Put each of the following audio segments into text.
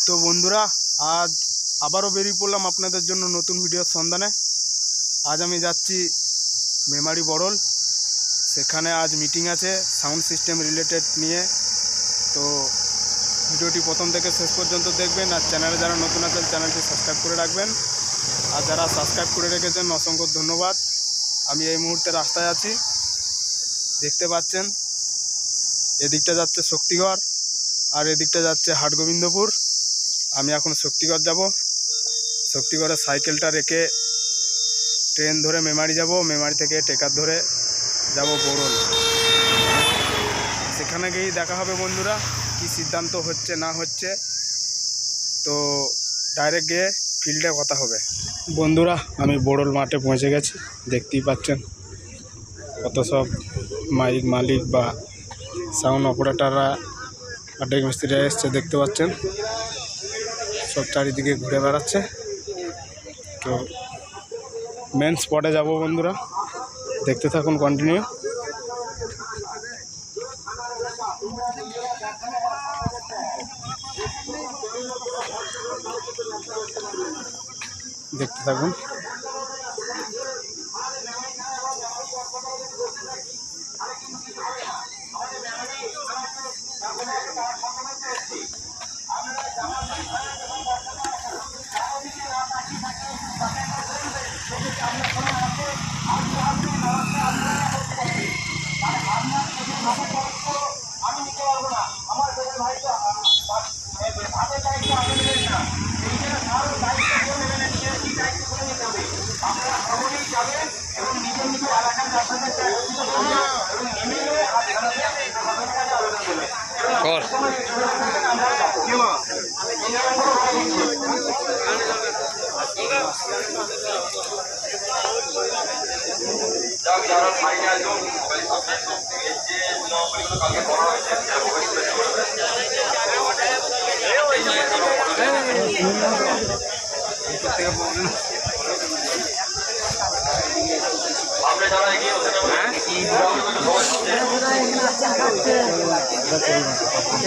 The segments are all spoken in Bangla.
তো বন্ধুরা, আজ আবারও বেরিয়ে পড়লাম আপনাদের জন্য নতুন ভিডিওর সন্ধানে। আজ আমি যাচ্ছি মেমারি বড়ল। সেখানে আজ মিটিং আছে সাউন্ড সিস্টেম রিলেটেড নিয়ে। তো ভিডিওটি প্রথম থেকে শেষ পর্যন্ত দেখবেন। আর চ্যানেলে যারা নতুন আছেন চ্যানেলটি সাবস্ক্রাইব করে রাখবেন। আর যারা সাবস্ক্রাইব করে রেখেছেন অসংখ্য ধন্যবাদ। আমি এই মুহূর্তে রাস্তায় আছি, দেখতে পাচ্ছেন। এদিকটা যাচ্ছে শক্তিগড় আর এদিকটা যাচ্ছে হাটগোবিন্দপুর। আমি এখন শক্তিগড় যাব। শক্তিগড়ে সাইকেলটা রেখে ট্রেন ধরে মেমারি যাব। মেমারি থেকে টেকার ধরে যাব বড়ল। সেখানে গিয়েই দেখা হবে বন্ধুরা, কি সিদ্ধান্ত হচ্ছে না হচ্ছে। তো ডাইরেক্ট গিয়ে ফিল্ডে কথা হবে। বন্ধুরা, আমি বড়ল মাঠে পৌঁছে গেছি। দেখতেই পাচ্ছেন কত সব মাইক মালিক বা সাউন্ড অপারেটাররা আর ডেক মিস্ত্রিরা এসছে, দেখতে পাচ্ছেন। সব চারিদিকে ঘুরে বেড়াচ্ছে। তো মেন স্পটে যাব বন্ধুরা, দেখতে থাকুন কন্টিনিউ। দেখতে থাকুন।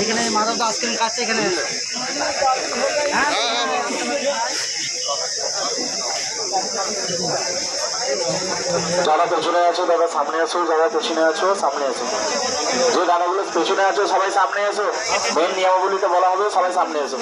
এখানে মাধব আইসক্রিম খাচ্ছে এখানে। যারা পেছনে আছো তারা সামনে আসো, যারা পেছনে আছো সামনে আসো। যে গাড়াগুলো পেছনে আছো সবাই সামনে এসো। মেন নিয়মাবলীতে বলা হবে সবাই সামনে এসো।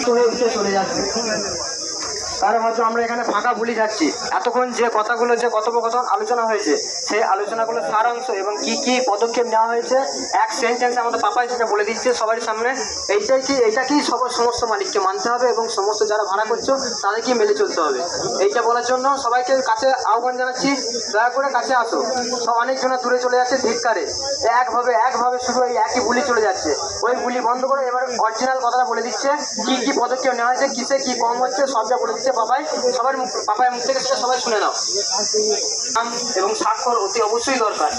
চলে যাচ্ছে, কারণ হয়তো আমরা এখানে ফাঁকা ভুলে যাচ্ছি। এতক্ষণ যে কথাগুলো, যে কথোপকথন আলোচনা হয়েছে, সেই আলোচনাগুলো সারাংশ এবং কি কি পদক্ষেপ নেওয়া হয়েছে এক সেন্টেন্সে আমাদের পাপাই সেটা বলে দিচ্ছে সবার সামনে। এইটা কি সমস্ত মালিককে মানতে হবে এবং সমস্ত যারা ভাড়া করছো তাদেরকে মেনে চলতে হবে। এইটা বলার জন্য সবাইকে কাছে আহ্বান জানাচ্ছি, দয়া করে কাছে আসো। সব অনেকজনা দূরে চলে যাচ্ছে ধিক্কারে, একভাবে শুধু এই একই বুলি চলে যাচ্ছে। ওই বুলি বন্ধ করে এবার অরিজিনাল কথাটা বলে দিচ্ছে, কি কি পদক্ষেপ নেওয়া হয়েছে, কিসে কি কম হচ্ছে, সবটা বলে দিচ্ছে পাপাই। পাপাই মুখ থেকে সেটা সবাই শুনে নাও। এবং স্বাক্ষর অতি অবশ্যই দরকার,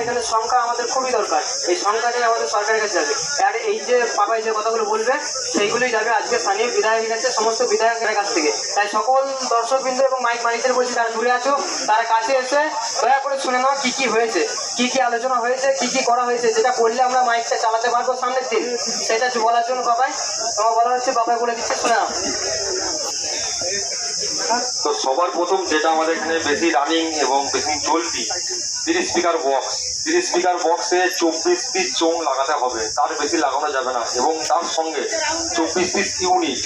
এখানে সংখ্যা আমাদের খুবই দরকার। এই সংখ্যাটাই আমাদের সরকারের কাছে যাবে। আর এই যে পাপাই যে কথাগুলো বলবে সেইগুলোই যাবে আজকে স্থানীয় বিধায়কের কাছে, সমস্ত বিধায়কের কাছ থেকে। তাই সকল দর্শকবৃন্দ এবং মাইক মালিকদের বলছি, তারা দূরে আছো তারা কাছে এসে দয়া করে শুনে নাও কি কি হয়েছে, কি কি আলোচনা হয়েছে, কি কি করা হয়েছে, যেটা করলে আমরা মাইকটা চালাতে পারবো সামনের দিন, সেটা বলার জন্য পাপাই তোমার বলা হচ্ছে। পাপাই বলে দিচ্ছে, শুনে নাও। তো সবার প্রথম যেটা আমাদের এখানে বেশি রানিং এবং বেশি চলতি 30 স্পিকার বক্স। 30 স্পিকার বক্সে 24 পিস চোং লাগাতে হবে, তার বেশি লাগানো যাবে না। এবং তার সঙ্গে 24 পিস ইউনিট,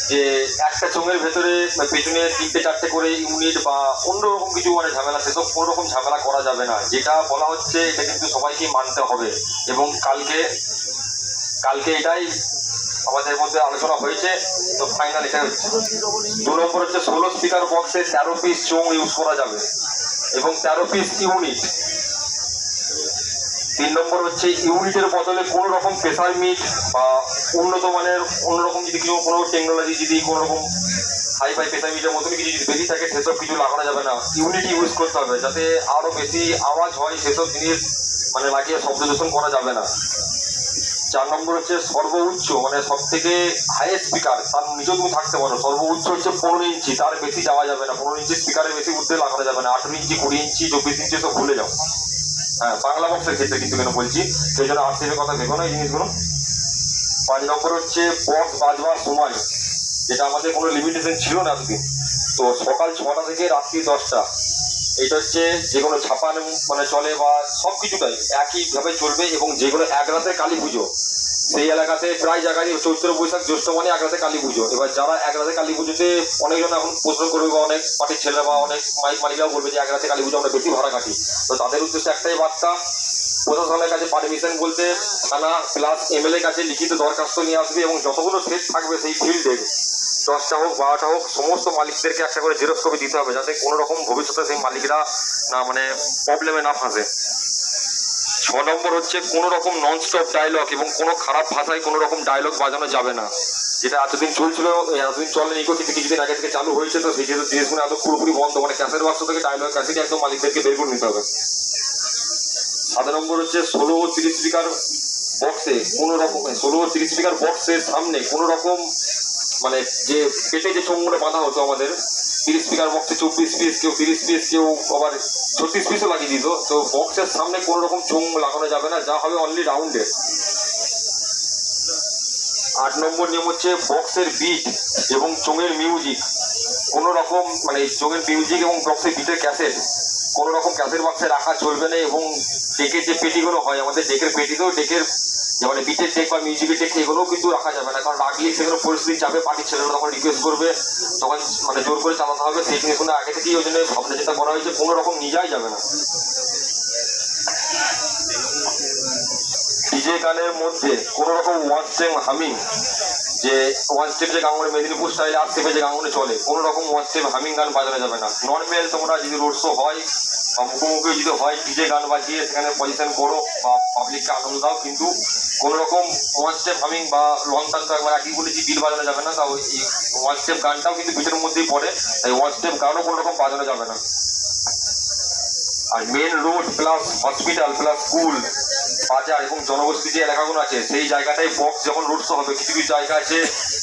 যে একটা চোঙের ভেতরে পেছনে 3-4টে করে ইউনিট বা অন্যরকম কিছু ঝামেলা, সেসব কোনো রকম ঝামেলা করা যাবে না। যেটা বলা হচ্ছে এটা কিন্তু সবাইকে মানতে হবে। এবং কালকে এটাই আমাদের মধ্যে আলোচনা হয়েছে। তো ফাইনাল এটা হচ্ছে 2 নম্বর হচ্ছে 16 স্পিকার বক্সে 13 পিস চোং ইউজ করা যাবে এবং 13 পিস ইউনিট। 3 নম্বর হচ্ছে ইউনিটের বদলে কোনো রকম প্রেসার মিট বা উন্নত মানের অন্যরকম যদি কোনো টেকনোলজি, যদি কোনো রকম হাইফাই প্রেসার মিটের মতন কিছু যদি বেশি থাকে সেসব কিছু লাগানো যাবে না। ইউনিট ইউজ করতে হবে, যাতে আরও বেশি আওয়াজ হয় সেসব জিনিস লাগিয়ে শব্দ দূষণ করা যাবে না। 4 নম্বর হচ্ছে সর্বোচ্চ, সব থেকে হাইয়েস্ট স্পিকার, তার নিচেও তুমি থাকতে পারো। সর্বোচ্চ হচ্ছে 15 ইঞ্চি, তার বেশি যাওয়া যাবে না। 15 ইঞ্চি স্পিকারের বেশি উঠতে লাগানো যাবে না। 18 ইঞ্চি, 20 ইঞ্চি, 24 ইঞ্চি সব ভুলে যাও। হ্যাঁ, বাংলা বক্সের ক্ষেত্রে কিন্তু কেন বলছি, সেই জন্য RCB কথা ভেবো না এই জিনিসগুলো। 5 নম্বর হচ্ছে বক্স বাজবার সময়, যেটা আমাদের কোনো লিমিটেশন ছিল না এতদিন। তো সকাল 6টা থেকে রাত্রি 10টা, এটা হচ্ছে যে কোনো ছাপানো মানে চলে বা সব কিছুটাই একইভাবে চলবে। এবং যে কোনো এক রাতে কালী পুজো, সেই এলাকাতে প্রায় জায়গায় চৈত্র বৈশাখ জ্যৈষ্ঠ মানে এক রাতে কালী পুজো। এবার যারা এক রাতে কালী পুজোতে অনেকজন এখন প্রশ্ন করবে বা অনেক পার্টির ছেলেরা বা অনেক মাইক মালিকরাও বলবে যে এক রাতে কালী পুজো আমরা বেশি ভাড়া কাটি। তো তাদের উদ্দেশ্যে একটাই বার্তা, প্রশাসনের কাছে পারমিশন বলতে থানা প্লাস এমএলএ কাছে লিখিত দরখাস্ত নিয়ে আসবে এবং যতগুলো সেট থাকবে সেই ফিল্ডে 10টা হোক 12টা হোক সমস্ত মালিকদেরকে একটা করে জেরক্স কপি দিতে হবে, যাতে কোনো রকম ভবিষ্যতে সেই মালিকরা না মানে প্রবলেমে না ফাঁসে। 6 নম্বর হচ্ছে কোনো রকম নন স্টপ ডায়লগ এবং কোনো খারাপ ভাষায় কোনো রকম ডায়লগ বাজানো যাবে না, যেটা এতদিন চলছিল, এতদিন চলেনি, কিন্তু কিছুদিন আগে থেকে চালু হয়েছে। তো সেই যেহেতু জিনিসগুলো এত পুরোপুরি বন্ধ, মানে ক্যাসেট বাক্স থেকে ডায়লগ ক্যাসেট একদম মালিকদেরকে বের করে নিতে হবে। 7 নম্বর হচ্ছে 16 ও 30 স্পিকার বক্সে কোনো রকম 16 ও 30 স্পিকার বক্সের সামনে কোনো রকম মানে যে পেটে যে চোঙগুলো বাঁধা হতো আমাদের 30 স্পিকার বক্সে 24 পিস, কেউ 30 পিস, কেউ আবার 36 পিসও লাগিয়ে দিত। তো বক্সের সামনে কোনো রকম চোঙ লাগানো যাবে না, যা হবে অনলি রাউন্ডে। 8 নম্বর নিয়ম হচ্ছে বক্সের বিট এবং চোঙের মিউজিক কোনো রকম মানে চোঙের মিউজিক এবং বক্সের বিটের ক্যাসেট কোনো রকম ক্যাসেট বক্সে রাখা চলবে না। এবং ডেকের যে পেটিগুলো হয় আমাদের ডেকের পেটিতেও ডেকের মানে বিটের ডেক বা মিউজিকের ডেক এগুলোও কিন্তু রাখা যাবে না, কারণ রাখলে সেগুলো পরিস্থিতি চাপে পার্টির ছেলেরা তখন রিকোয়েস্ট করবে, তখন মানে জোর করে চালাতে হবে। সেই জিনিসগুলো আগে থেকেই ওই জন্য ভাবনা চিন্তা করা হয়েছে, কোনো রকম নিয়ে যাওয়াই যাবে না। ডিজে গানের মধ্যে কোনো রকম ওয়ান স্টেপ হামিং, যে ওয়ান স্টেপ যে গান মেদিনীপুর স্টাইলে 8 স্টেপে যে গানগুলো চলে, কোনো রকম ওয়ান স্টেপ হামিং গান বাজানো যাবে না। নর্মাল তোমরা যদি রোড শো হয় বা মুখোমুখি যদি হয় ডিজে গান বাজিয়ে সেখানে পজিশন করো বা পাবলিককে আনন্দ দাও, কিন্তু কোনো রকম ওয়ান স্টেপ হামিং বা লং টান তো একবার একই বলেছি বিল বাজানো যাবে না। তাও এই ওয়ান স্টেপ গানটাও কিন্তু বিটের মধ্যেই পড়ে, তাই ওয়ান স্টেপ গানও কোনো রকম বাজানো যাবে না। আর main road plus hospital plus school বাজার এবং জনবসতি যে এলাকাগুলো আছে সেই জায়গাটায় বক্স যখন রোড শো হবে, কিছু কিছু জায়গা আছে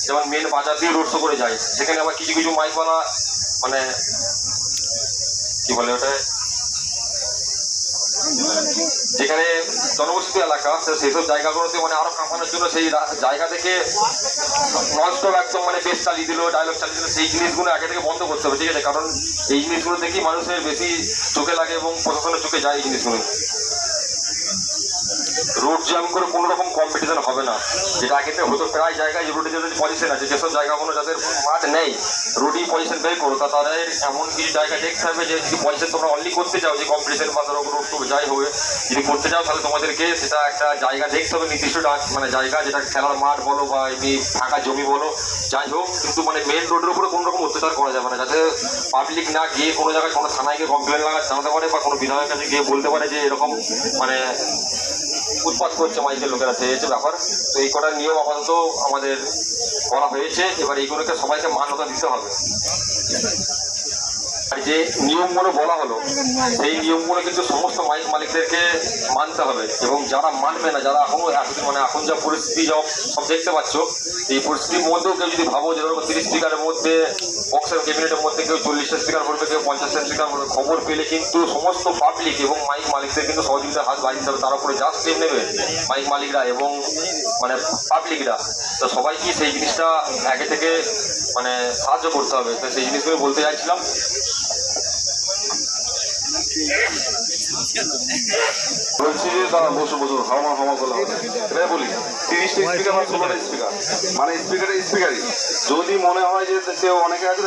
যেমন মেন বাজার দিয়ে রোড শো করে যায়, সেখানে আবার কিছু কিছু মাইকওয়ালা মানে কি বলে ওটা যেখানে জনবসতি এলাকা সেইসব জায়গাগুলোতে মানে আরো কামানোর জন্য সেই জায়গা থেকে ননস্টপ একদম মানে বেশ চালিয়ে দিল, ডায়লগ চালিয়ে দিল, সেই জিনিসগুলো আগে থেকে বন্ধ করতে হবে, ঠিক আছে? কারণ এই জিনিসগুলো দেখেই মানুষের বেশি চোখে লাগে এবং প্রশাসনের চোখে যায় এই জিনিসগুলো। রোড জ্যাম করে কোনো রকম কম্পিটিশন হবে না, যেটা আগে থেকে হতো প্রায় জায়গায় রোডে যাদের পজিশন আছে, যেসব জায়গাগুলো যাদের মাঠ নেই রোডই পজিশন বের করো, তা তাদের এমন কিছু জায়গা দেখতে হবে যে যদি পজিশন তোমরা অনলি করতে চাও যে কম্পিটিশন বা ধরো রোড টু যাই হবে, যদি করতে চাও তাহলে তোমাদেরকে সেটা একটা জায়গা দেখতে হবে, নির্দিষ্ট মানে জায়গা, যেটা খেলার মাঠ বলো বা এমনি ফাঁকা জমি বলো যাই হোক, কিন্তু মানে মেন রোডের উপরে কোনো রকম অত্যাচার করা যাবে না, যাতে পাবলিক না গিয়ে কোনো জায়গায় কোনো থানায় গিয়ে কমপ্লেন জানাতে পারে বা কোনো বিধায়কের কাছে গিয়ে বলতে পারে যে এরকম মানে উৎপাত করছে মাইকের লোকেরা, সেই হচ্ছে ব্যাপার। তো এই কটার নিয়ম আপাতত আমাদের করা হয়েছে, এবার এইগুলোকে সবাইকে মান্যতা দিতে হবে। আর যে নিয়মগুলো বলা হলো সেই নিয়মগুলো কিন্তু সমস্ত মাইক মালিকদেরকে মানতে হবে, এবং যারা মানবে না, যারা এখনো মানে এখন যা পরিস্থিতি সব দেখতে পাচ্ছ, এই পরিস্থিতির মধ্যেও কেউ যদি ভাবো যে ধরো 30 স্পিকারের মধ্যে বক্সের ক্যাবিনেটের মধ্যে কেউ 40টা স্পিকার করবে, কেউ 50টা স্পিকার করবে, খবর পেলে কিন্তু সমস্ত পাবলিক এবং মাইক মালিকদের কিন্তু সহযোগিতার হাত বাড়িয়ে দিতে হবে, তার উপরে যা স্টেপ নেবে মাইক মালিকরা এবং মানে পাবলিকরা, তো সবাইকে সেই জিনিসটা আগে থেকে মানে সাহায্য করতে হবে। তো সেই জিনিসগুলো বলতে চাইছিলাম। বলছি যে দাঁড়া বসো হাওয়া বলা হবে, এটাই বলি 30টা স্পিকার বা 16টা স্পিকার মানে স্পিকারই যদি মনে হয় যে কেউ অনেকে আছে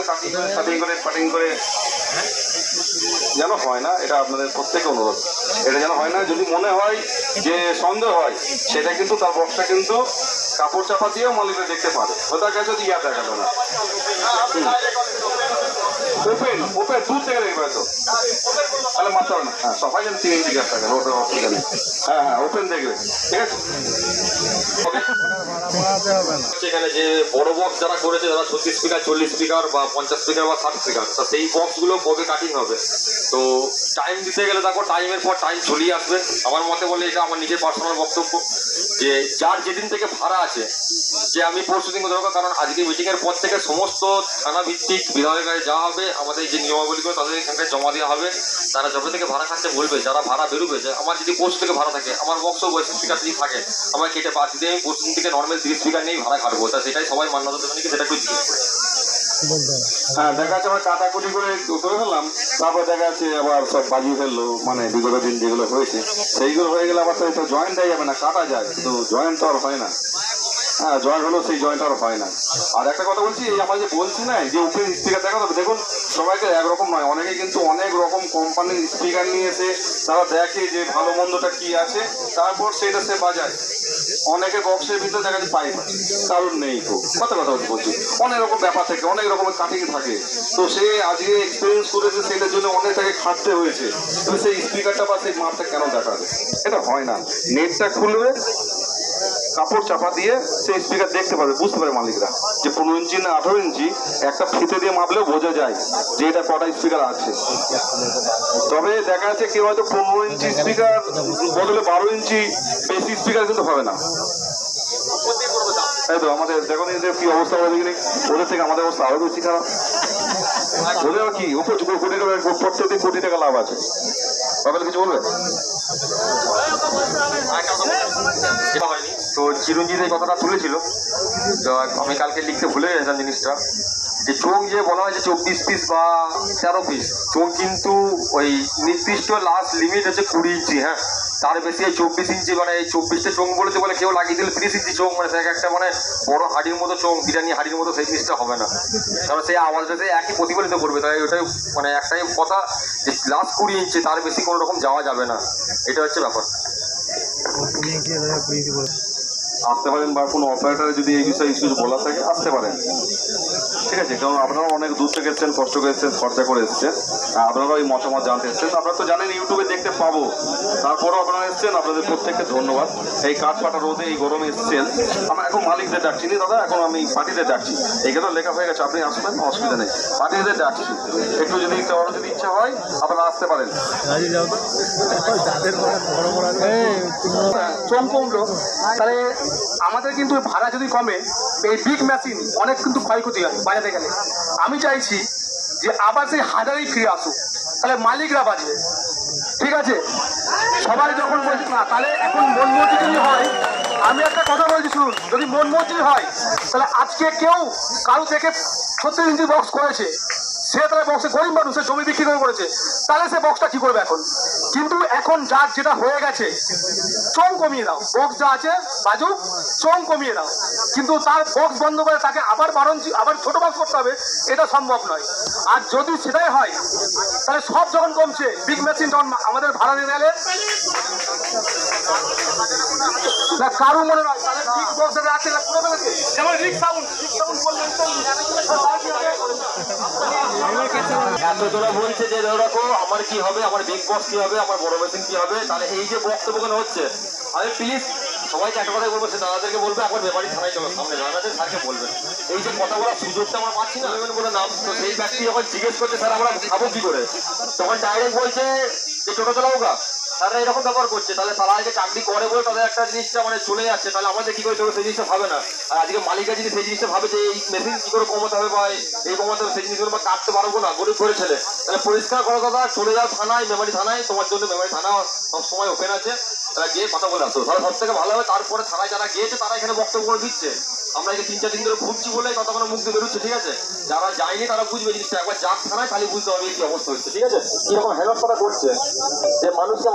কাটিং করে যেন হয় না, এটা আপনাদের প্রত্যেকে অনুরোধ, এটা যেন হয় না। যদি মনে হয় যে সন্দেহ হয় সেটা কিন্তু তার বক্সটা কিন্তু কাপড় চাপা দিয়েও মালিকরা দেখতে পারে, ওটার কাছে যদি দেখা গেল না ওপেন দূর থেকে দেখবে তো তাহলে মাত্র না, হ্যাঁ সবাই যেন 3 ইঞ্চি গ্যাপ থাকে ওটা অসুবিধা নেই, হ্যাঁ ওপেন দেখবে, ঠিক আছে? এখানে যে বড় বক্স যারা করেছে, যারা 36 স্পিকার 40 স্পিকার বা 50 স্পিকার বা 60 স্পিকার, তা সেই বক্সগুলো কবে কাটিং হবে? তো টাইম দিতে গেলে দেখো টাইমের পর টাইম চলিয়ে আসবে, আমার মতে বলে এটা আমার নিজের পার্সোনাল বক্তব্য। যে যার যেদিন থেকে ভাড়া আছে, যে আমি পরশু দিন ধরো, কারণ আজকে মিটিংয়ের পর থেকে সমস্ত থানা ভিত্তিক বিধায়কের কাছে যাওয়া হবে, আমাদের যে নিয়মাবলীগুলো তাদের এখানকায় জমা দেওয়া হবে। তারা যবে থেকে ভাড়া খাচ্ছে বলবে, যারা ভাড়া বেরোবে, যে আমার যদি পরশু থেকে ভাড়া থাকে, আমার বক্সও বয়স স্পিকার যদি থাকে, আমার কেটে বাদ দিতে আমি পরশু দিন থেকে নর্মাল 30 স্পিকার নিয়েই ভাড়া কাটবো। তা সেটাই সবাই মান্যতা দেবেন কি, সেটা একটু জিজ্ঞেস করে। হ্যাঁ, দেখা যাচ্ছে আমরা কাটাকুটি করে ফেললাম, তারপর দেখা যাচ্ছে আবার সব বাজিয়ে ফেললো, মানে বিগত দিন যেগুলো হয়েছে সেইগুলো হয়ে গেলে আবার তো জয়েন্ট দেওয়া যাবে না, কাটা যায়, তো জয়েন্ট তো আর হয় না। হ্যাঁ, জয়েন্ট হলেও সেই জয়েন্ট আর হয় না। আর একটা কথা বলছি, এই আমরা যে বলছি না, যে উপরে স্পিকার দেখা যাবে, দেখুন সবাইকে একরকম নয়, অনেকে কিন্তু অনেক রকম কোম্পানির স্পিকার নিয়ে এসে তারা দেখে যে ভালো মন্দটা কি আছে, তারপর সেটা সে বাজায়। অনেকে বক্সের ভিতরে দেখা যায় পাইপ কারণ নেই, তো কথা বলছি, অনেক রকম ব্যাপার থাকে, অনেক রকমের কাটিং থাকে, তো সে আজকে এক্সপিরিয়েন্স করেছে, সেটার জন্য অনেক তাকে খাটতে হয়েছে, তো সেই স্পিকারটা বা সেই মাপটা কেন দেখাবে? এটা হয় না। নেটটা খুলবে, কাপড় চাপা দিয়ে সেই স্পিকার দেখতে পাবে, বুঝতে পারে মালিকরা যে 15 ইঞ্চি না 18 ইঞ্চি, একটা ফিতে দিয়ে মাপলেও বোঝা যায় যে এটা কটা স্পিকার আছে। তবে দেখা যাচ্ছে কেউ হয়তো 15 ইঞ্চি স্পিকার বদলে 12 ইঞ্চি বেশি স্পিকার কিন্তু হবে না। তাই তো আমাদের দেখুন এদের কি অবস্থা হবে দেখিনি, ওদের থেকে আমাদের অবস্থা আরো বেশি খারাপ। ওদের কি কোটি টাকা, প্রত্যেকদিন কোটি টাকা লাভ আছে। বাবা কিছু বলবে? হয়নি তো চিরঞ্জিত এই কথাটা তুলেছিল, তো আমি কালকে লিখতে ভুলে গেছিলাম জিনিসটা, যে চোখ যে বলা হয়েছে 24 পিস বা 13 পিস চোখ, কিন্তু ওই নির্দিষ্ট লাস্ট লিমিট হচ্ছে 20 ইঞ্চি। হ্যাঁ, তার বেশি এই 24 ইঞ্চি, মানে এই 24টা চোখ বলেছে বলে কেউ লাগিয়ে দিলে 30 ইঞ্চি চোখ, মানে একটা মানে বড় হাড়ির মতো চোখ, বিরিয়ানি হাড়ির মতো, সেই জিনিসটা হবে না, কারণ সেই আওয়াজটা একই প্রতিফলিত করবে। তাই ওটাই মানে একটাই কথা, যে লাস্ট 20 ইঞ্চি, তার বেশি কোনো রকম যাওয়া যাবে না, এটা হচ্ছে ব্যাপার। আসতে পারেন, বা কোনো অপারেটারে যদি এই বিষয়ে কিছু বলা থাকে আসতে পারেন, ঠিক আছে? কারণ আপনারা অনেক দূর থেকে এসছেন, কষ্ট করে এসছেন, খরচা করে এসছেন, আপনারা এই মতামত জানতে এসছেন। আপনারা তো জানেন ইউটিউবে দেখতে পাবো, তারপরও আপনারা এসছেন, আপনাদের প্রত্যেককে ধন্যবাদ। এই কাঠ ফাটা রোদে এই গরমে এসছেন, আমরা এখন মালিকদের ডাকছি নি দাদা, এখন আমি পার্টিদের ডাকছি। এইখানে লেখা হয়ে গেছে, আপনি আসবেন, অসুবিধা নেই, পার্টিদের ডাকছি। একটু যদি যদি ইচ্ছা হয় আপনারা আসতে পারেন। চোখ কমলো, তাহলে আমাদের কিন্তু ভাড়া যদি কমে, এই বিগ মেশিন অনেক কিন্তু ক্ষয়ক্ষতি হয় বাজাতে গেলে। আমি চাইছি যে আবার সেই হাজারেই ফিরে আসুক, তাহলে মালিকরা বাঁচবে। ঠিক আছে, সবাই যখন বলছি না, তাহলে এখন মন মর্জি যদি হয়, আমি একটা কথা বলছি শুনুন, যদি মন মর্জি হয়, তাহলে আজকে কেউ কারো থেকে 36 ইঞ্চি বক্স করেছে, সে তাহলে বক্সে গরিব মানুষ, সে জমি বিক্রি করে করেছে, তাহলে সে বক্সটা কি করবে এখন? কিন্তু এখন যার যেটা হয়ে গেছে, চোখ কমিয়ে দাও, বক্স যা আছে বাজু, চোখ কমিয়ে দাও, কিন্তু তার বক্স বন্ধ করে তাকে আবার 12 ইঞ্চি আবার ছোট বক্স করতে হবে, এটা সম্ভব নয়। আর যদি সেটাই হয়, তাহলে সব যখন কমছে, বিগ মেশিন যখন আমাদের ভাড়া নিয়ে গেলে না কারো মনে নয়, তাহলে বিগ বক্স যেটা আছে পুরো ফেলেছে, যেমন রিক সাউন্ড বললেন, এতজনা বলছে যে দেখো আমার কি হবে, আমার বিগ বস কি হবে, আমার বড় মেশিন কি হবে, তাহলে এই যে বক্তব্যগুলো হচ্ছে, আমি প্লিজ সবাইকে একটা কথাই বলবো, সে দাদাদেরকে বলবে একবার ব্যাপারী থানায় চলো, সামনে দাদাদের স্যারকে বলবেন, এই যে কথা বলার সুযোগটা আমরা পাচ্ছি না বলে নাম, তো সেই ব্যক্তি যখন জিজ্ঞেস করছে স্যার আমরা খাবো কি করে, তখন ডাইরেক্ট বলছে যে টোটো চালাবো গা, তারা এরকম ব্যাপার করছে, তাহলে তারা আজকে চাকরি করে বলে তাদের একটা জিনিসটা মানে চলে যাচ্ছে, তাহলে আমাদের কি করে চলবে সেই জিনিসটা ভাবে না। আর আজকে মালিকরা যদি সেই জিনিসটা ভাবে যে এই মেশিন কি করে কমাতে হবে বা এই কমাতে হবে, সেই জিনিসগুলো কাটতে পারবো না, গরিব করে ছেলে, তাহলে পরিষ্কার করো কথা, চলে যাও থানায়, মেমারি থানায়, তোমার জন্য মেমারি থানা সবসময় ওপেন আছে, তারা গিয়ে কথা বলে আসো, তাহলে সব থেকে ভালো হবে। তারপরে থানায় যারা গিয়েছে তারা এখানে বক্তব্য দিচ্ছে, আমরা এই 3-4 দিন ধরে ঘুরছি বলে কথা কোনো মুখ দিয়ে বেরোচ্ছে, ঠিক আছে? যারা যায়নি তারা বুঝবে জিনিসটা, একবার যাক থানায় খালি বুঝতে হবে কি অবস্থা হচ্ছে, ঠিক আছে? কিরকম হেলপ করা করছে যে মানুষকে